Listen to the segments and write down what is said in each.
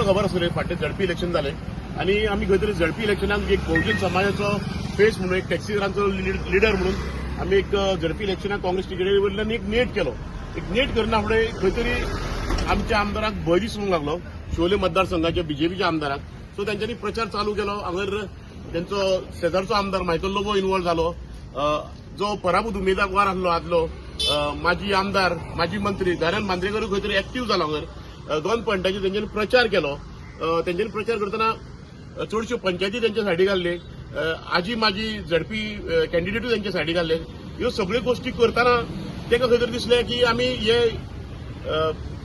तुमकां खबर आसतलें फाटलें झडपी इलेक्शन जालें आनी आमी खंय तरी झडपी इलेक्शनाक एक बहुजन समाजाचो फेस म्हणून एक टॅक्सीरांचो लिडर म्हणून आमी एक झडपी इलेक्शनाक काँग्रेस टिकेटी वयल्यान एक नेट केलो. एक नेट करना फुडें खंय तरी आमच्या आमदाराक भंय दिसूंक लागलो शोले मतदारसंघाच्या बीजेपीच्या आमदाराक. सो तांच्यांनी प्रचार चालू केलो. हांगर त्यांचो शेजारचो आमदार मायकल लोबो इन्वॉल्व जालो. जो पराभूत उमेदवार आसलो माजी आमदार माजी मंत्री दयानंद मांद्रेकरूय खंय तरी एक्टीव जालो. हांगर 2 पॉयंटांचेर तेंच्यांनी प्रचार केलो. तेंच्यांनी प्रचार करतना चडश्यो पंचायती तेंच्या सायडीक घाल्ले. आजी माजी झडपी कॅन्डिडेटूय तेंच्या सायडीक घाल्ले. ह्यो सगळ्यो गोश्टी करतना ताका खंय तरी दिसलें की आमी हे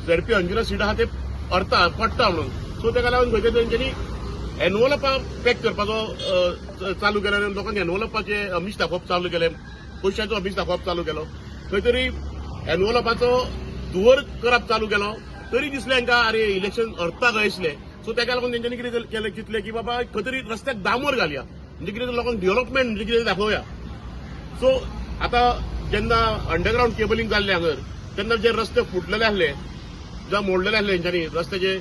झडपी अंजुना सीट आहा ते पडटा म्हणून. सो ताका लागून खंय तरी तेंच्यांनी एनवलपां पॅक करपाचो चालू केलो आनी लोकांक एनवलपाचे अमीश दाखोवप चालू केलें. पयशांचो अमीश दाखोवप चालू केलो. खंय तरी एनवलपाचो धुवर करप चालू केलो. तरी दिसलें हांकां अरे इलेक्शन अर्था खंय आसलें. सो ताका लागून तेंच्यांनी कितें केलें चिंतलें की बाबा खंय तरी रस्त्याक डांबोर घालया म्हणजे कितें लोकांक डेव्हलपमेंट म्हणजे कितें दाखोवया. सो आतां जेन्ना अंडरग्राउंड केबलिंग जाल्लें हांगर तेन्ना जे रस्ते फुटलेले आसले जावं मोडलेले आसले तेंच्यांनी रस्त्याचे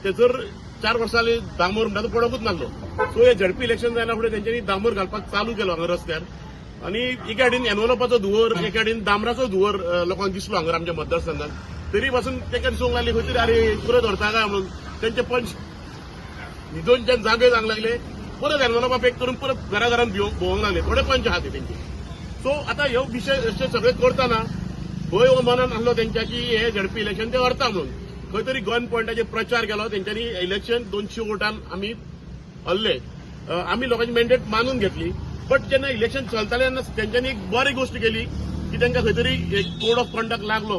ते जर 4 वर्सां जालीं डांबोर म्हणटा तो पडोकूच नासलो. सो हे झडपी इलेक्शन जायना फुडें तेंच्यांनी डांबोर घालपाक चालू केलो हांगा रस्त्यार. आनी एके सायडीन एनवलपाचो धुवर एके सायडीन डांबराचो धुवर लोकांक दिसलो हांगर आमच्या मतदारसंघात. तरी पासून ताका दिसूंक लागली खंय तरी अरे परत व्हरता काय म्हणून तेंचे पंच न्हिदोनच्यान जागे जावंक लागले. परत एनवलपां पॅक करून परत घराघरांत भोंवंक लागले. थोडे पंच आहा ते तेंचे. सो आतां ह्यो विशय अशे सगळे करतना भंय हो मनान आसलो तेंच्या की हे झडपी इलेक्शन ते व्हरता म्हणून. खंय तरी 2 पॉयंटाचेर प्रचार केलो. तेंच्यांनी इलेक्शन 200 वोटान आमी हरले. आमी लोकांची मॅन्डेट मानून घेतली. बट जेन्ना इलेक्शन चलतालें तेन्ना तेंच्यांनी एक बरी गोश्ट केली की तांकां खंय तरी एक कोड ऑफ कंडक्ट लागलो.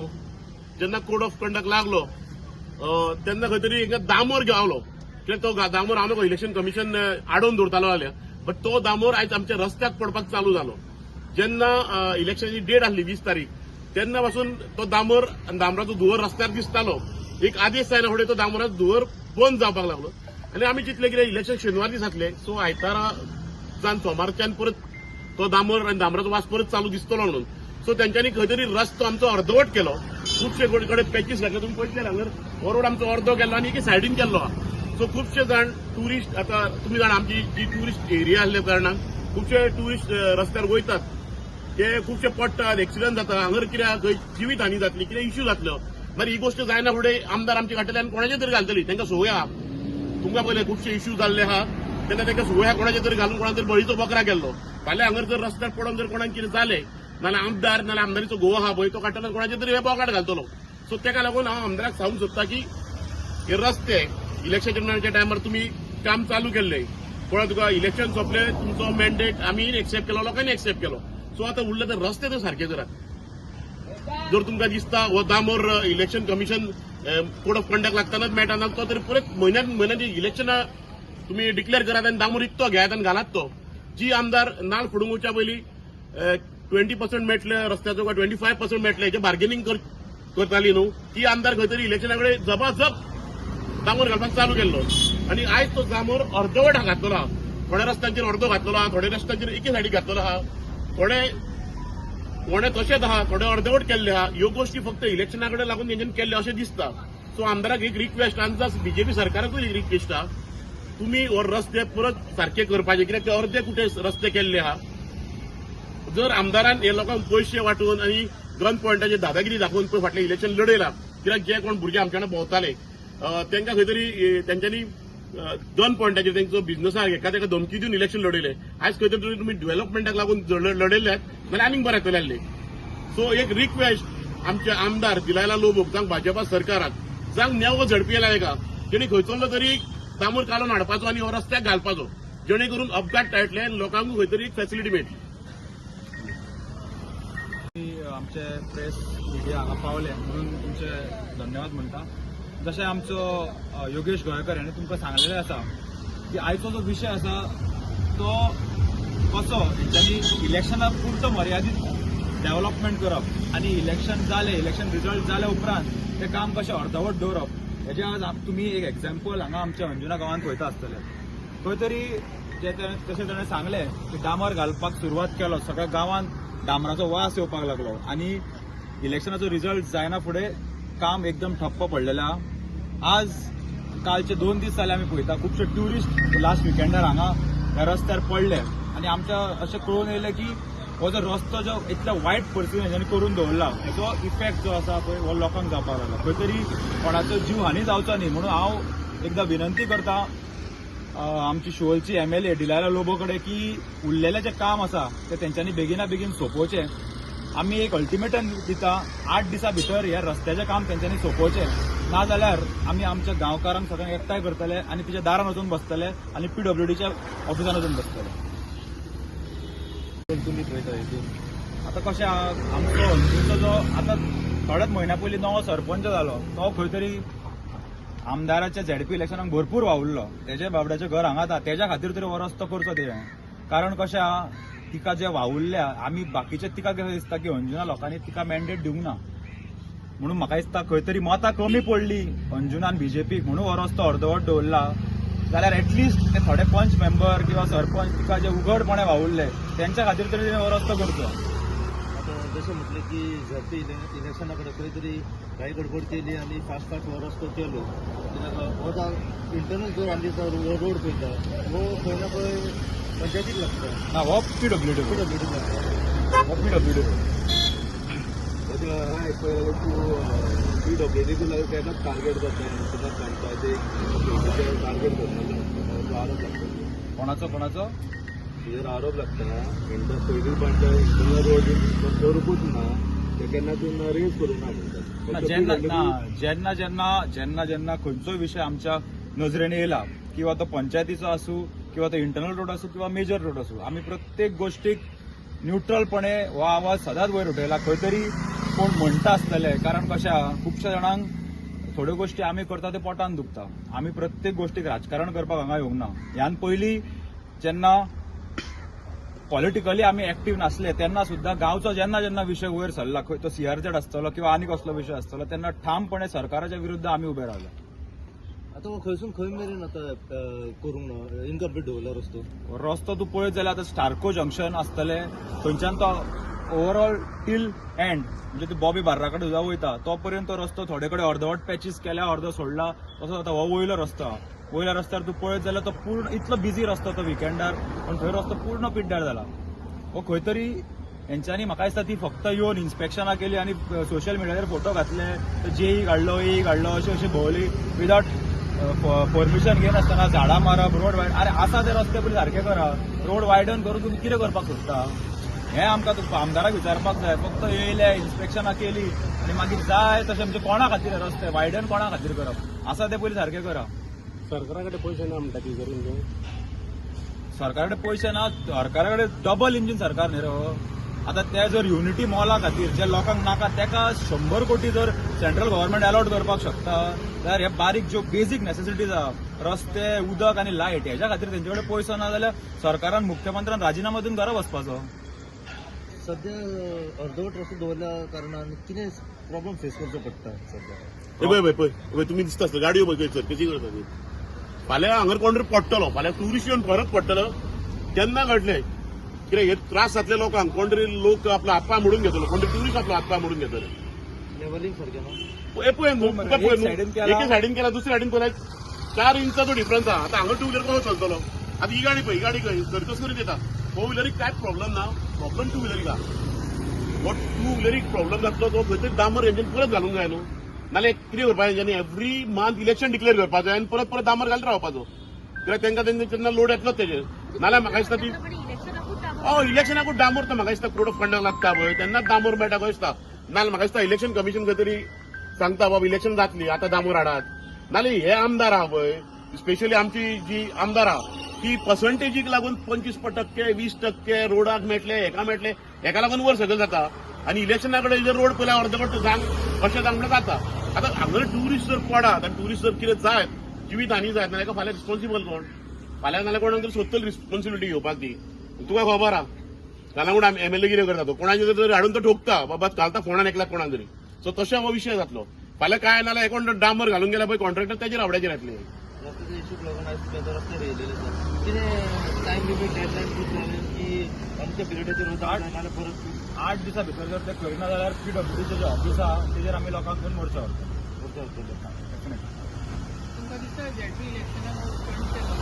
जेन्ना कोड ऑफ कंडक्ट लागलो तेन्ना खंय तरी हांकां दामोर गावलो. कित्याक तो दामोर हांव इलेक्शन कमिशन आडोवन दवरतालो जाल्यार बट तो दामोर आयज आमच्या रस्त्याक पडपाक चालू जालो. जेन्ना इलेक्शनाची डेट आसली 20 तारीख तेन्ना पासून तो दामोर आनी दामराचो धुवर रस्त्यार दिसतालो. एक आदेश जायना फुडें तो दामोराचो धुवर बंद जावपाक लागलो. आनी आमी चिंतलें कितें इलेक्शन शेनवार दीस जातलें सो आयतारा जावन सोमारच्यान परत तो दामोर आनी दामराचो वास परत चालू दिसतलो म्हणून. सो तेंच्यांनी खंय तरी रस्तो आमचो अर्दवट केलो. खुबशे कडेन पॅचीस घातले. तुमी पळयतले हांगर हो रोड आमचो अर्दो केल्लो आनी एके सायडीन केल्लो आहा. सो खुबशे जाण ट्युरिस्ट आतां तुमी जाणा आमची जी ट्युरिस्ट एरिया आसल्या कारणान खुबशे ट्युरिस्ट रस्त्यार वयतात ते खुबशे पडटात एक्सिडंट जाता. हांगर कित्याक खंय जिवीत हानी जातली कितें इश्यू जातलो. मागीर ही गोश्ट जायना फुडें आमदार आमचे घातल्यान कोणाचेर तरी घालतली. तांकां संवय आहा. तुमकां पयलें खुबशे इश्यू जाल्ले आहा तेन्ना तांकां संवय आहा कोणाचेर तरी घालून कोणा तरी बळीचो बकरा केल्लो. फाल्यां हांगर जर रस्त्यार पडोवन जर कोणाक कितें जालें नाल्यार आमदार नाल्यार आमदारीचो घोव आहा पळय तो काडटलो कोणाचेर तरी हे बोकाट घालतलो. सो ताका लागून हांव आमदाराक सांगूंक सोदता की हे रस्ते इलेक्शनाच्या टायमार तुमी काम चालू केल्लें पळय तुका इलेक्शन सोंपलें तुमचो मॅन्डेट आमी एक्सेप्ट केलो लोकांनी एक्सेप्ट केलो. सो आतां उरले ते रस्ते ते सारके करात. जर तुमकां दिसता हो दामोर election commission code of conduct लागतानाच मेळटा ना तो तरी परत म्हयन्यान इलेक्शनां तुमी डिक्लेअर करात आनी दामोर इकतो घेयात आनी घालात तो. जी आमदार नाल फोडूंक वयच्या पयलीं 20% मेळटले रस्त्याचो काय 25% मेळटले हेचे बार्गेनिंग करताली न्हू ती आमदार खंय तरी इलेक्शना कडेन जबरदस्त दामोर घालपाक चालू केल्लो. आनी आयज तो दामोर अर्दवट घातलेलो आहा. थोड्या रस्त्यांचेर अर्दो घातलेलो आहा. थोड्या रस्त्यांचेर एके सायडीक घातलेलो आहा. थोडे तशेंच आहा. थोडे अर्दवट केल्ले आहा. ह्यो गोश्टी फक्त इलेक्शना कडेन लागून तेंच्यांनी केल्ले अशें दिसता. सो आमदाराक एक रिक्वेस्ट आमचा बीजेपी सरकाराकूय एक रिक्वेस्ट आहा तुमी हो रस्ते परत सारखे करपाचे कित्याक ते अर्दे कुठे रस्ते केल्ले आहा. जर आमदारान हे लोकांक पयशे वांटून आनी 2 पॉयंटाचेर दादागिरी दाखोवन पळय फाटलें इलेक्शन लडयलां कित्याक जे कोण भुरगे आमच्या वांगडा भोंवताले तांकां खंय तरी तेंच्यांनी 2 पॉयंटाचेर तेंचो बिझनसाक एका ताका धमकी दिवन इलेक्शन लडयलें. आयज खंय तरी तुमी डेव्हलपमेंटाक लागून लडयल्यात नाल्यार आनीक बरें जातलें आसलें. सो एक रिक्वेस्ट आमचे आमदार दिलायला लोबोक जावं भाजपा सरकाराक जावं नेवो झडपी लायका जेणे खंयचो तरी दामोर काडून हाडपाचो आनी हो रस्त्याक घालपाचो जेणे करून अपघात टाळटले लोकांक खंय तरी फॅसिलिटी मेळटली. आमचे प्रेस मिडिया हांगा पावले म्हणून तुमचे धन्यवाद म्हणटा. जशें आमचो योगेश गोयकर हांणी तुमकां सांगलेलें आसा की आयचो जो विशय आसा तो कसो तेंच्यांनी इलेक्शना पुरतो मर्यादीत डेव्हलपमेंट करप आनी इलेक्शन रिजल्ट जाल्या उपरांत तें काम कशें अर्दवट दवरप हेजे आज तुमी एक एक्झाम्पल हांगा आमच्या अंजुना गांवांत पळयता आसतले. खंय तरी तशें ताणें सांगलें की डांबर घालपाक सुरवात केलो सगळ्या गांवांत डांबराचो वास येवपाक लागलो आनी इलेक्शनाचो रिजल्ट जायना फुडें काम एकदम ठप्प पडलेलें आहा. आज कालचे 2 दीस जाले आमी पळयता खुबशे ट्युरिस्ट लास्ट विकेंडार हांगा ह्या रस्त्यार पडले आनी आमच्या अशें कळून येयलें की हो जो रस्तो जो इतल्या वायट परिस्थितीन हेंच्यांनी करून दवरला हेचो इफेक्ट जो आसा पळय हो लोकांक जावपाक लागला खंय तरी कोणाचो जीव हानी जावचो न्ही म्हणून हांव एकदां विनंती करता आमची शिवोलची MLA डिलारा लोबो कडेन की उरलेलें जें काम आसा तें तेंच्यांनी बेगिना बेगीन सोंपोवचें आमी एक अल्टिमेटम दिता 8 दिसां भितर ह्या रस्त्याचें काम तेंच्यांनी सोंपोवचें नाजाल्यार आमी आमच्या गांवकारांक सगळ्यांक एकठांय करतले आनी तिच्या दारान वचून बसतले आनी PWDच्या ऑफिसान वचून बसतले तुमी पळयता हेतून आतां कशें आमचो अंजुचो जो आतां थोड्याच म्हयन्या पयलीं नवो सरपंच जालो तो खंय तरी आमदाराच्या ZP इलेक्शनाक भरपूर वावुरलो तेजे बाबड्याचें घर हांगा आसा तेज्या खातीर तरी हो रस्तो करचो तेणें कारण कशें आहा तिका जे वावुरल्या आमी बाकीचे तिका कशें दिसता की अंजुना लोकांनी तिका मॅन्डेट दिवंक ना म्हणून म्हाका दिसता खंय तरी मतां कमी पडली अंजुनान BJPक म्हणून हो रस्तो अर्दवट दवरला जाल्यार एटलिस्ट ते थोडे पंच मेंबर किंवा सरपंच तिका जे उघडपणे वावुरले तेंच्या खातीर तरी हो रस्तो करचो आता जशें म्हटलें की झडपी इलेक्शना कडेन खंय तरी काही गडबड केली आणि फास्ट हो रस्तो केलो हो इंटरनल जो आमचे रोड पळयता हो खंय ना खंय पंचायतीक लागता ना हो PWD लागता हो PWD हाय पळय तूं PWD केन्नाच टार्गेट करता तुका पंचायतीक टार्गेट करता आरोप लागता कोणाचो तुजेर आरोप लागता पयलीं पंचायत इंटरनल रोड करूंकूच ना ते केन्ना तूं रेज करूंक ना म्हणटात जेन्ना खंयचोय विशय आमच्या नजरेन येयला किंवा तो पंचायतीचो आसूं किंवा तो इंटरनल रोड आसूं किंवा मेजर रोड आसूं आमी प्रत्येक गोष्टीक न्यूट्रलपणे हो आवाज सदांच वयर उठयला खंय तरी कोण म्हणटा आसतले कारण कशें आहा खुबश्या जाणांक थोड्यो गोष्टी आमी करता ते पोटान दुखता आमी प्रत्येक गोष्टीक राजकारण करपाक हांगा येवंक ना ह्यान पयलीं जेन्ना पॉलिटिकली आमी एक्टीव नासले तेन्ना सुद्दां गांवचो जेन्ना विशय वयर सरला खंय तो CRZ आसतलो किंवा आनी कसलो विशय आसतलो तेन्ना ठामपणे सरकाराच्या विरुद्ध आमी उबे रावले आता हो खंयसून खंय मेरेन आतां करूंक ना इनकम्प्लीट दवरला रस्तो तूं पळयत जाल्यार आतां स्टार्को जंक्शन आसतलें थंयच्यान तो ओवरऑल टील एंड म्हणजे तूं बॉबी बार्रा कडेन सुद्दां वयता तो पर्यंत तो रस्तो थोडे कडेन अर्दवट पॅचीस केल्या अर्दो सोडला तसो आतां हो वयलो रस्तो आहा वयल्या रस्त्यार तूं पळयत जाल्यार तो पूर्ण इतलो बिजी रस्तो तो विकेंडार पण थंय रस्तो पूर्ण पिड्ड्यार जाला हो खंय तरी हेंच्यांनी म्हाका दिसता ती फक्त येवन इन्स्पेक्शनां केली आनी सोशल मिडियाचेर फोटो घातले जेई काडलो अशें भोंवली विदाउट परमिशन घेनासतना झाडां मारप रोड वायड अरे आसा ते रस्ते पयलीं सारके करा रोड वायडन करून तुमी कितें करपाक सोदता हें आमकां आमदाराक विचारपाक जाय फक्त येयले इन्स्पेक्शनां केली आनी मागीर जाय तशें म्हणजे कोणा खातीर रस्ते वायडन कोणा खातीर करप आसा ते पयलीं सारके करा सरकारा कडेन पयशे ना म्हणटा ती करून सरकारा कडेन पयशे ना सरकारा कडेन डबल इंजीन सरकार न्ही रे आतां ते जर युनिटी मॉला खातीर जे लोकांक नाका तेका 100 कोटी जर सेंट्रल गव्हर्मेंट अलॉट करपाक शकता जाल्यार हे बारीक ज्यो बेजीक नेसेसिटीज आहा रस्ते उदक आनी लायट हेच्या खातीर तेंचे कडेन पयसो ना जाल्यार सरकारान मुख्यमंत्र्यान राजिनामा दिवन घरा वचपाचो सध्या अर्दवट रस्तो दवरल्या कारणान कितें प्रॉब्लेम फेस करचो पडटा सध्या पळय तुमी दिसता आसता गाडयो पळय सर कशी करता ती फाल्यां हांगर कोण तरी पडटलो फाल्यां ट्युरिस्ट येवन परत पडटलो केन्ना घडलें कित्याक हे त्रास जातले लोकांक कोण तरी लोक आपलो हातपाय मोडून घेतलो कोण तरी ट्युरिस्ट आपलो हातपाय मोडून घेतले लेवलिंग सारकें ना एके सायडीन केला दुसऱ्या सायडीन पळय 4 इंचाचो डिफरन्स आहा आतां हांगा टू व्हिलर कसो चलतलो आतां ही गाडी पळय ही गाडी खंय सर्कस करीत येता 4 व्हिलरीक कांयच प्रॉब्लेम ना प्रॉब्लेम 2 व्हिलरीक आहा बट 2 व्हिलरीक प्रॉब्लेम जातलो तो खंय तरी डांबर हेंच्यानी परत घालूंक जाय न्हू नाल्यार कितें करपाचें हेंच्यांनी एवरी मंथ इलेक्शन डिक्लेअर करपाचें आनी परत डांबर घालत रावपाचो कित्याक तेंका तेन्ना लोड येतलोच तेजेर नाल्यार म्हाका दिसता ती इलेक्शनाकूच डांबोर तो म्हाका दिसता क्रोड ऑफ फंडाक लागता पळय तेन्नाच डांबोर मेळटा कशें दिसता नाल्यार म्हाका दिसता इलेक्शन कमिशन खंय तरी सांगता बाबा इलेक्शन जातली आतां डांबोर हाडात नाल्यार हे आमदार आहा पळय स्पेशली आमची जी आमदार आहा ती पर्संटेजीक लागून 25% 20% रोडाक मेळटले हेका लागून वर सकयल जाता आनी इलेक्शना कडेन जर रोड पयल्यार अर्दवट कशें सांगलें जाता आतां हांगा ट्युरिस्ट जर पडात आनी ट्युरिस्ट जर कितें जायत जिवीत हानी जायत नाल्यार फाल्यां रिस्पॉन्सिबल कोण फाल्यां नाल्यार कोणाक तरी सोदतली रिस्पॉन्सिबिलिटी घेवपाक ती तुका खबर आहा कालांगूड MLA कितें करता तो कोणाचे जर हाडून तो ठोकता बाबा घालता फोणान एकल्याक कोणाक तरी सो तशें हो विशय जातलो फाल्यां काय नाल्यार हे कोण डांबर घालून गेल्या पळय कॉन्ट्रॅक्टर तेजेर आवड्याचेर येतले रस्त्याच्या इश्यूक लागून आयज रस्ते रेल्लेले आसा कितें टायम लिमीट डेडलायन की अमक्या पिरियडाचेर वता नाल्यार परत 8 दिसां भितर जर ते करिना जाल्यार PWDचें जें ऑफिस आहा तेजेर आमी लोकांक घेवन मोर्चा परत डेफिनेटली दिसता झेडपी इलेक्शनाक स्टंट केलो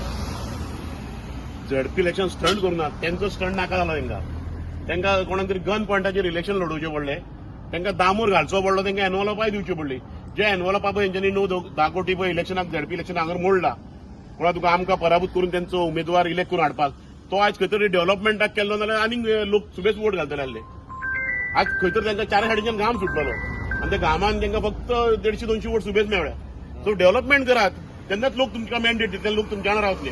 झडपी इलेक्शन स्टंट करूना त्यांचो स्टंट नाका जालो त्यांना कोणाक तरी गन पॉयंटाचेर इलेक्शन लडोवचें पडलें त्यांना दामूर घालचो पडलो त्यांना एनवलपाय दिवची पडली जे एनवलपा पळय हेंच्यांनी 9-10 कोटी पळय इलेक्शनाक झडपी इलेक्शन हांगर मोडला कोणा तुका आमकां पराभूत करून त्यांचो उमेदवार इलेक्ट करून हाडपाक तो आज खंय तरी डेव्हलपमेंटाक केल्लो जाल्यार आनीक लोक सुबेज वोट घालतले आसले आज खंय तर तांकां 4 सायडीच्यान घाम सुटलेलो आनी त्या घामान तांकां फक्त 150-200 वोट सुबेज मेळ्ळ्या सो डेव्हलपमेंट करात तेन्नाच लोक तुमकां मॅन्डेट दितले लोक तुमच्या वांगडा रावतले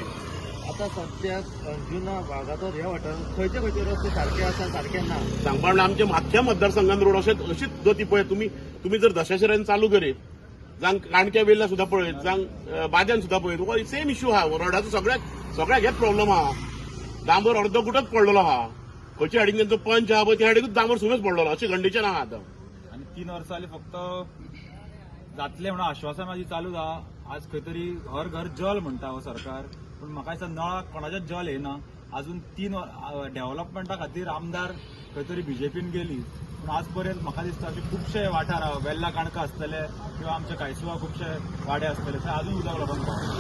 आता सध्याक जुना भागात ह्या वाठारांत खंयचे खंयचे रस्ते सारखे आसा सारखे ना सांगपा म्हणल्यार आमच्या आख्या मतदारसंघात रोड अशीच गती पळय तुम्ही जर दशाशेऱ्यान चालू करीत जांग काणक्या वेल्ला सुद्धा पळयत जांग बाज्यान सुद्धा पळयत तुका सेम इश्यू आहा रोडाचो सगळ्याक हेच प्रॉब्लेम आहा डांबर अर्दो गुटच पडलेलो आहा खंयच्या हाडीन त्यांचो पंच आहा पळय त्या हाडीकूच डांबर सुरूच पडलेलो अशें कंडिशन आहा आतां आणि 3 वर्सां जाली फक्त जातले म्हणून आश्वासन माझी चालू आहा आज खंय तरी हर घर जल म्हणटा हो सरकार पूण म्हाका दिसता नळाक कोणाचेच जल येना अजून 3 डेव्हलपमेंटा खातीर आमदार खंय तरी बीजेपीन गेली पूण आज पर्यंत म्हाका दिसता की खुबशे वाठार वेल्ला काणका आसतले किंवा आमचे कांयसुवा खुबशे वाडे आसतले थंय अजून उदक लोकांक पावना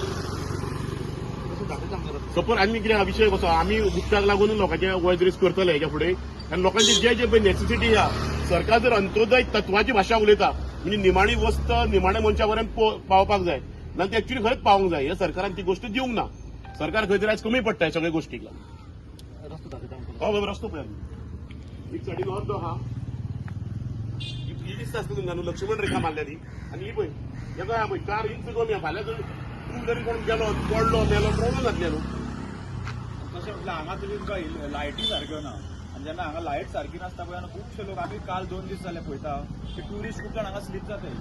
सपोज आमी कितें हा विशय कसो आमी उदकाक लागून लोकांचे वॉयस करतले हेच्या फुडें आनी लोकांची जे पळय नेसेसिटी आहा सरकार जर अंत्योदय तत्वाची भाशा उलयता म्हणजे निमाणी वस्त निमाण्या मनशा पर्यंत पावपाक जाय जाल्यार ती एक्च्युली खरेंच पावोंक जाय हे सरकारान ती गोष्ट दिवंक ना सरकार खंय तरी आज कमी पडटा सगळे गोष्टीक रस्तो दाखयता आमकां हो रस्तो पळय एक सायडीन अर्दो आहा ही दिसता आसता तुमकां न्हू लक्ष्मण रेखा मारलेली आनी ही पळय हेका हा पळय कार इंच कमी आहा फाल्यां जर तूं जरी कोण गेलो पडलो मेलो प्रॉब्लेम जातले न्हू तशें म्हटल्यार हांगा तरी तुमकां लायटी सारक्यो ना आनी जेन्ना हांगा लायट सारकी नासता पळय खुबशे लोक आमी काल 2 दीस जाले पळयता की ट्युरिस्ट खूब जाण हांगा स्लीप जाताय